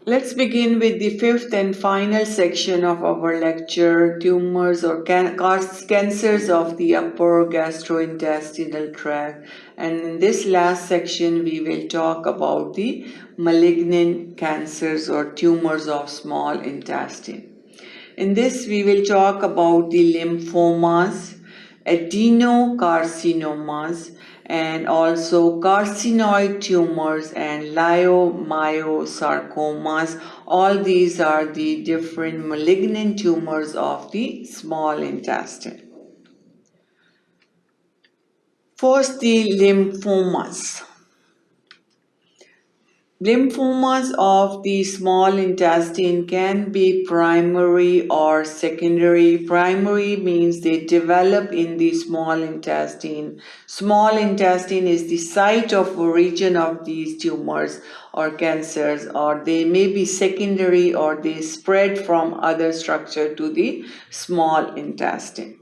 Let's begin with the fifth and final section of our lecture, tumors or cancers of the upper gastrointestinal tract. And in this last section, we will talk about the malignant cancers or tumors of small intestine. In this, we will talk about the lymphomas, adenocarcinomas, and also carcinoid tumors and leiomyosarcomas. All these are the different malignant tumors of the small intestine. First, the lymphomas. Lymphomas of the small intestine can be primary or secondary. Primary means they develop in the small intestine. Small intestine is the site of origin of these tumors or cancers, or they may be secondary or they spread from other structure to the small intestine.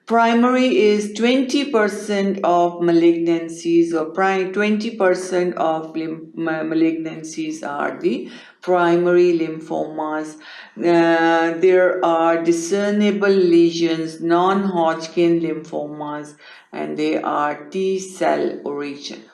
Primary is 20% of malignancies, or 20% of malignancies are the primary lymphomas. There are discernible lesions, non-Hodgkin lymphomas, and they are T-cell origin.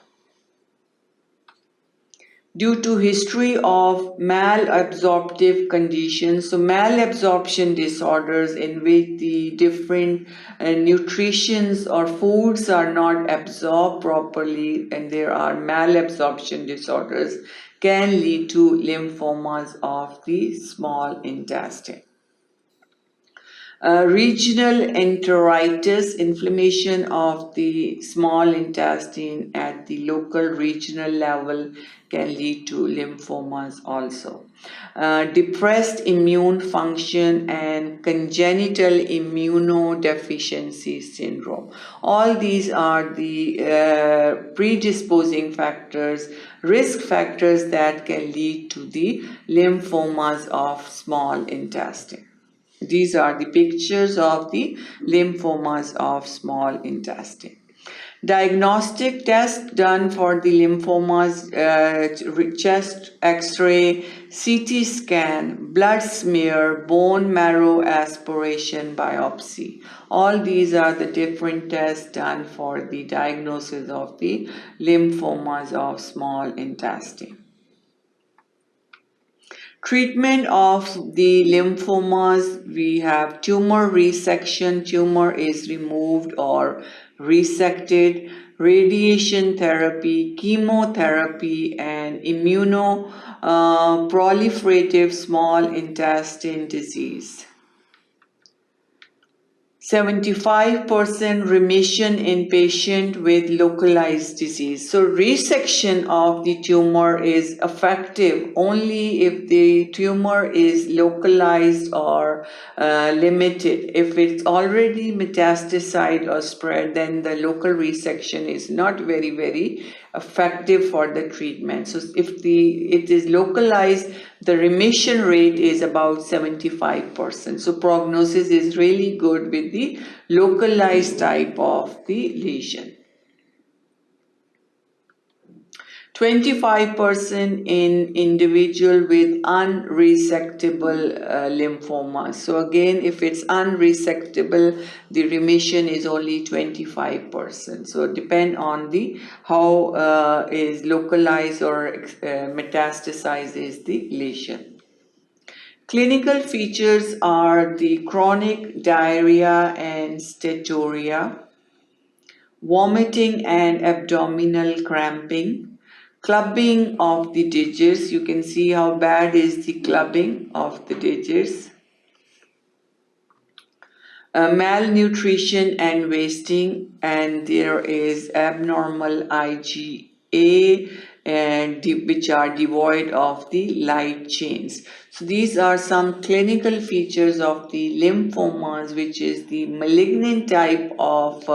Due to history of malabsorptive conditions, so malabsorption disorders in which the different nutritions or foods are not absorbed properly and there are malabsorption disorders, can lead to lymphomas of the small intestine. Regional enteritis, inflammation of the small intestine at the local regional level, can lead to lymphomas also. Depressed immune function and congenital immunodeficiency syndrome. All these are the predisposing factors, risk factors that can lead to the lymphomas of small intestine. These are the pictures of the lymphomas of small intestine. Diagnostic tests done for the lymphomas, chest x-ray, CT scan, blood smear, bone marrow aspiration, biopsy. All these are the different tests done for the diagnosis of the lymphomas of small intestine. Treatment of the lymphomas, we have tumor resection, tumor is removed or resected, radiation therapy, chemotherapy, and immunoproliferative small intestine disease. 75% remission in patient with localized disease. So resection of the tumor is effective only if the tumor is localized or limited. If it's already metastasized or spread, then the local resection is not very effective for the treatment. So if it is localized, the remission rate is about 75%. So prognosis is really good with the localized type of the lesion. 25% in individual with unresectable lymphoma. So again, if it's unresectable, the remission is only 25%. So depend on the how is localized or metastasized is the lesion. Clinical features are the chronic diarrhea and steatorrhea, vomiting and abdominal cramping, clubbing of the digits. You can see how bad is the clubbing of the digits. Malnutrition and wasting, and there is abnormal IgA and which are devoid of the light chains. So these are some clinical features of the lymphomas, which is the malignant type of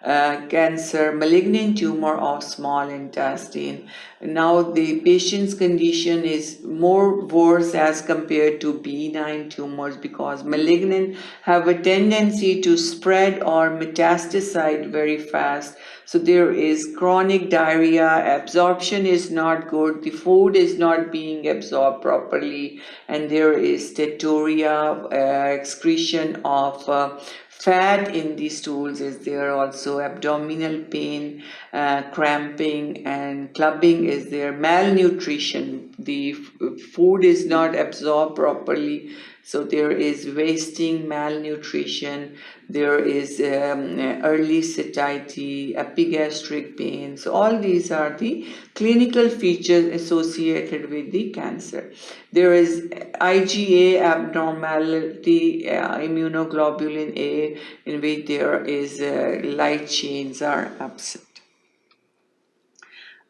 cancer, malignant tumor of small intestine. Now the patient's condition is more worse as compared to benign tumors, because malignant have a tendency to spread or metastasize very fast. So there is chronic diarrhea, absorption is not good, the food is not being absorbed properly, and there is steatorrhea, excretion of fat in the stools is there, also abdominal pain, cramping and clubbing is there, malnutrition, the food is not absorbed properly, so there is wasting, malnutrition, there is early satiety, epigastric pain. So all these are the clinical features associated with the cancer. There is IgA abnormality, immunoglobulin A, in which there is light chains are absent.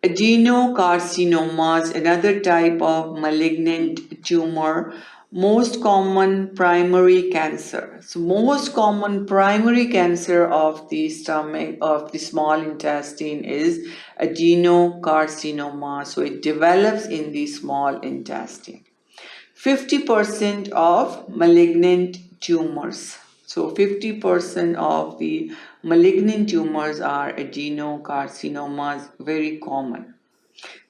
Adenocarcinomas, another type of malignant tumor, most common primary cancer. So most common primary cancer of the stomach, of the small intestine, is adenocarcinoma. So it develops in the small intestine. 50% of malignant tumors. So 50% of the malignant tumors are adenocarcinomas, very common.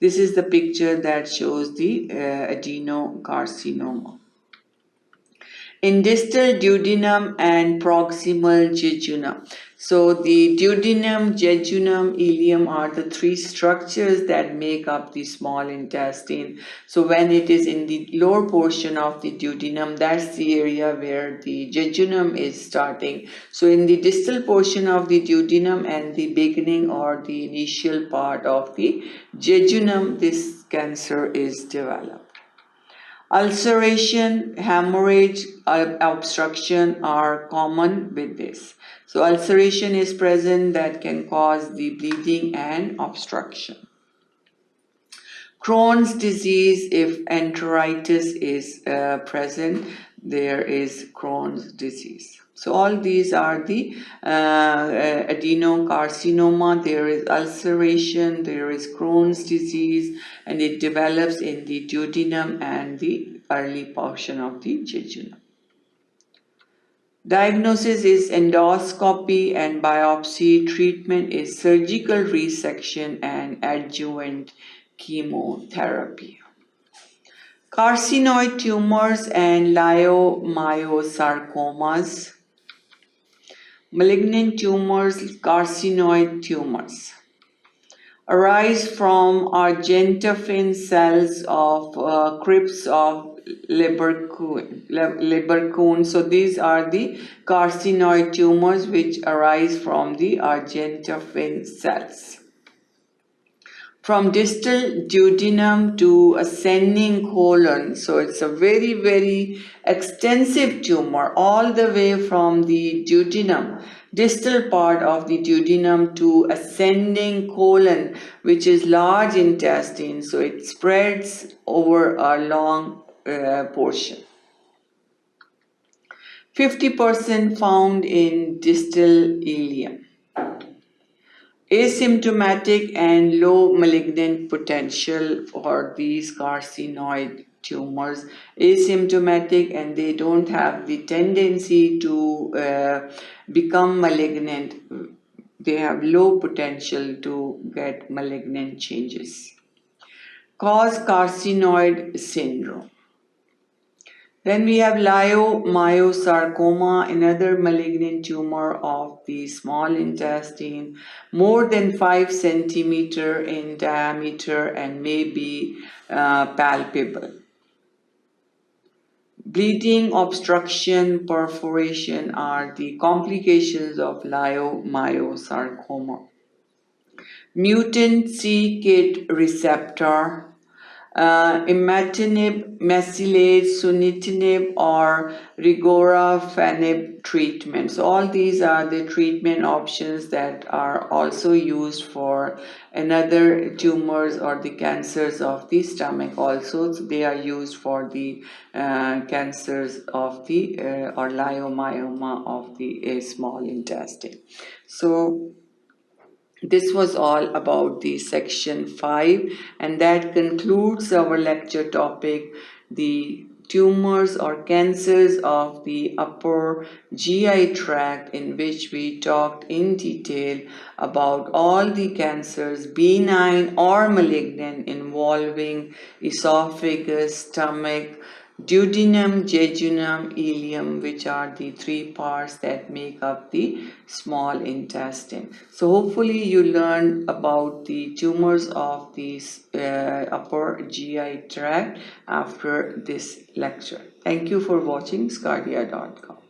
This is the picture that shows the adenocarcinoma. In distal duodenum and proximal jejunum. So the duodenum, jejunum, ileum are the three structures that make up the small intestine. So when it is in the lower portion of the duodenum, that's the area where the jejunum is starting. So in the distal portion of the duodenum and the beginning or the initial part of the jejunum, this cancer is developed. Ulceration, hemorrhage, obstruction are common with this. So ulceration is present that can cause the bleeding and obstruction. Crohn's disease, if enteritis is present, there is Crohn's disease. So all these are the adenocarcinoma, there is ulceration, there is Crohn's disease, and it develops in the duodenum and the early portion of the jejunum. Diagnosis is endoscopy and biopsy. Treatment is surgical resection and adjuvant chemotherapy. Carcinoid tumors and leiomyosarcomas. Malignant tumors, carcinoid tumors, arise from argentophin cells of crypts of Leberkuhn. So these are the carcinoid tumors which arise from the argentophin cells. From distal duodenum to ascending colon, so it's a very, very extensive tumor all the way from the duodenum, distal part of the duodenum, to ascending colon, which is large intestine, so it spreads over a long portion. 50% found in distal ileum. Asymptomatic and low malignant potential for these carcinoid tumors. Asymptomatic, and they don't have the tendency to become malignant. They have low potential to get malignant changes. Cause carcinoid syndrome. Then we have leiomyosarcoma, another malignant tumor of the small intestine, more than 5 centimeter in diameter and may be palpable. Bleeding, obstruction, perforation are the complications of leiomyosarcoma. Mutant c-KIT receptor imatinib, mesilate, sunitinib, or regorafenib treatment. So all these are the treatment options that are also used for another tumors or the cancers of the stomach also. So they are used for the cancers of the or leiomyoma of the small intestine. So this was all about the section 5, and that concludes our lecture topic, the tumors or cancers of the upper GI tract, in which we talked in detail about all the cancers, benign or malignant, involving esophagus, stomach, duodenum, jejunum, ileum, which are the three parts that make up the small intestine. So hopefully you learned about the tumors of the upper GI tract after this lecture. Thank you for watching sqadia.com.